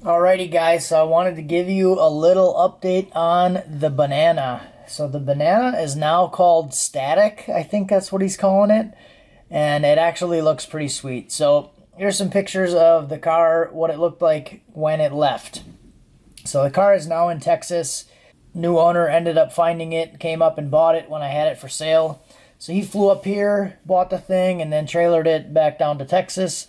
Alrighty guys, so I wanted to give you a little update on the Banana. So the Banana is now called Static, I think that's what he's calling it, and it actually looks pretty sweet. So here's some pictures of the car, what it looked like when it left. So the car is now in Texas. New owner ended up finding it, came up and bought it when I had it for sale. So he flew up here, bought the thing, and then trailered it back down to Texas.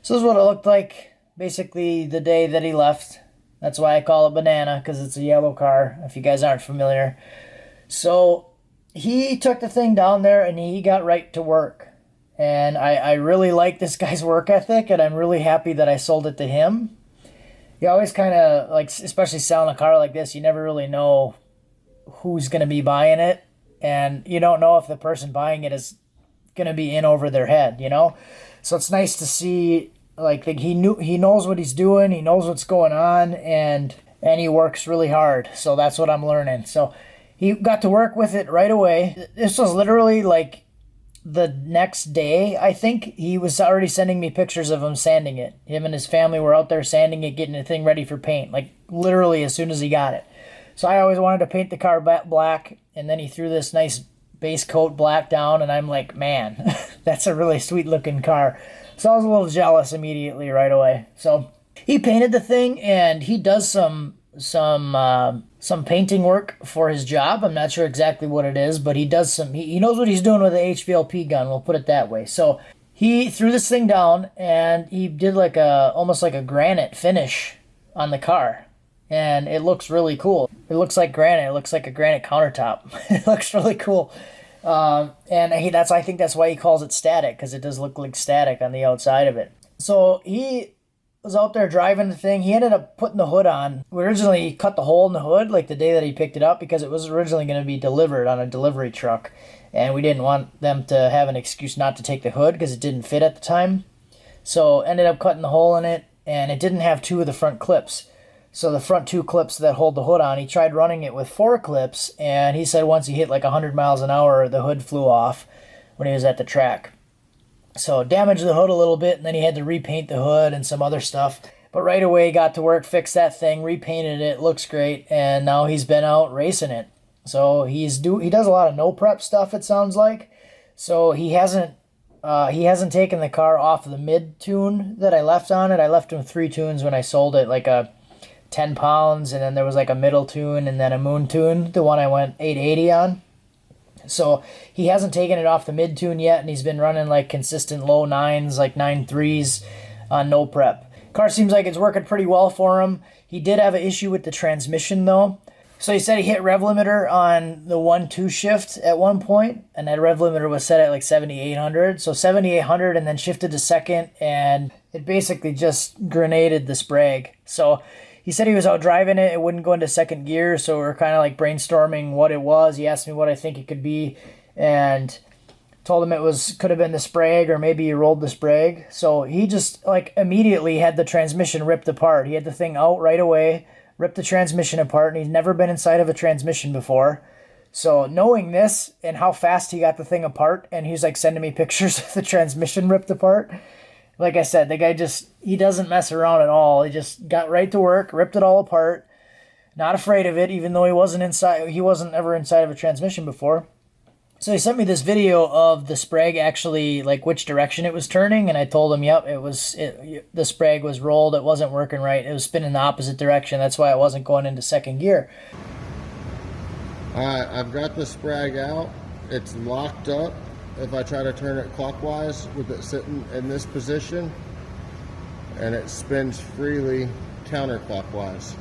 So this is what it looked like basically the day that he left. That's why I call it Banana, because it's a yellow car, if you guys aren't familiar. So he took the thing down there and he got right to work. And I really like this guy's work ethic, and I'm really happy that I sold it to him. You always kind of, like, especially selling a car like this, you never really know who's going to be buying it. And you don't know if the person buying it is going to be in over their head, you know? So it's nice to see, like he knows what he's doing, he knows what's going on, and he works really hard. So that's what I'm learning. So he got to work with it right away. This was literally like the next day, I think. He was already sending me pictures of him sanding it. Him and his family were out there sanding it, getting the thing ready for paint, like literally as soon as he got it. So I always wanted to paint the car black, and then he threw this nice base coat black down, and I'm like, man, that's a really sweet looking car. So I was a little jealous immediately right away. So he painted the thing, and he does some painting work for his job. I'm not sure exactly what it is, but he does some. He knows what he's doing with the HVLP gun. We'll put it that way. So he threw this thing down, and he did like almost like a granite finish on the car, and it looks really cool. It looks like granite. It looks like a granite countertop. It looks really cool. And I think that's why he calls it Static, because it does look like static on the outside of it. So he was out there driving the thing. He ended up putting the hood on. We originally cut the hole in the hood like the day that he picked it up, because it was originally going to be delivered on a delivery truck, and we didn't want them to have an excuse not to take the hood because it didn't fit at the time. So ended up cutting the hole in it, and it didn't have two of the front clips. So the front two clips that hold the hood on, he tried running it with four clips, and he said once he hit like 100 miles an hour, the hood flew off when he was at the track. So damaged the hood a little bit, and then he had to repaint the hood and some other stuff. But right away, got to work, fixed that thing, repainted it, looks great, and now he's been out racing it. So he does a lot of no prep stuff, it sounds like. So he hasn't taken the car off the mid tune that I left on it. I left him 3 tunes when I sold it, like a 10 pounds, and then there was like a middle tune and then a moon tune, the one I went 880 on. So he hasn't taken it off the mid tune yet, and he's been running like consistent low 9s, like 9.3s on no prep. Car seems like it's working pretty well for him. He did have an issue with the transmission though. So he said he hit rev limiter on the 1-2 shift at one point, and that rev limiter was set at like 7,800. So 7,800, and then shifted to second, and it basically just grenaded the Sprague. So he said he was out driving it. It wouldn't go into second gear, so we're kind of like brainstorming what it was. He asked me what I think it could be, and told him could have been the Sprague, or maybe he rolled the Sprague. So he just like immediately had the transmission ripped apart. He had the thing out right away, ripped the transmission apart, and he's never been inside of a transmission before. So knowing this and how fast he got the thing apart, and he's like sending me pictures of the transmission ripped apart. Like I said, the guy he doesn't mess around at all. He just got right to work, ripped it all apart, not afraid of it, even though he wasn't ever inside of a transmission before. So he sent me this video of the Sprague actually, like which direction it was turning, and I told him, yep, the Sprague was rolled, it wasn't working right, it was spinning the opposite direction, that's why it wasn't going into second gear. I've got the Sprague out, it's locked up. If I try to turn it clockwise with it sitting in this position, and it spins freely counterclockwise.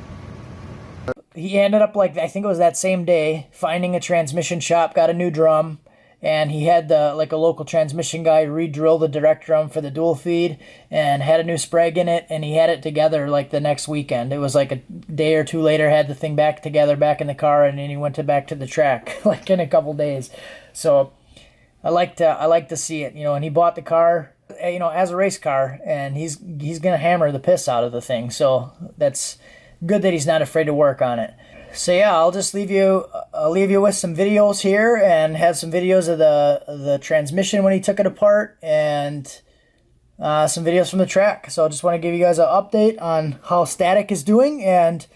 He ended up, like, I think it was that same day, finding a transmission shop, got a new drum, and he had a local transmission guy re-drill the direct drum for the dual feed, and had a new Sprague in it, and he had it together like the next weekend. It was like a day or two later, had the thing back together, back in the car, and then he went back to the track, like in a couple days. So I like to see it, and he bought the car, as a race car, and he's gonna hammer the piss out of the thing. So that's good that he's not afraid to work on it. So yeah, I'll leave you with some videos here, and have some videos of the transmission when he took it apart, and some videos from the track. So I just want to give you guys an update on how Static is doing, and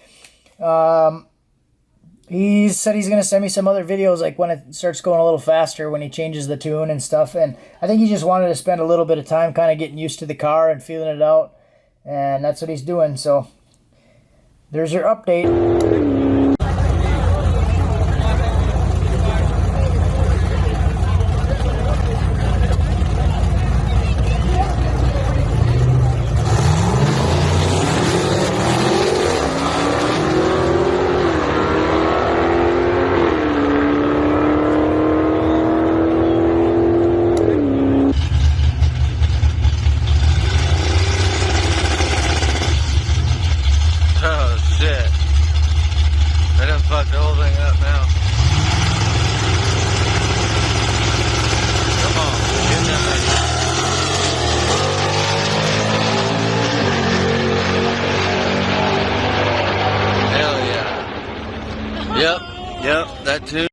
he said he's going to send me some other videos, like when it starts going a little faster, when he changes the tune and stuff. And I think he just wanted to spend a little bit of time kind of getting used to the car and feeling it out. And that's what he's doing. So there's your update. Oh shit. I done fucked the whole thing up now. Come on, get that. Hell yeah. Yep, that too.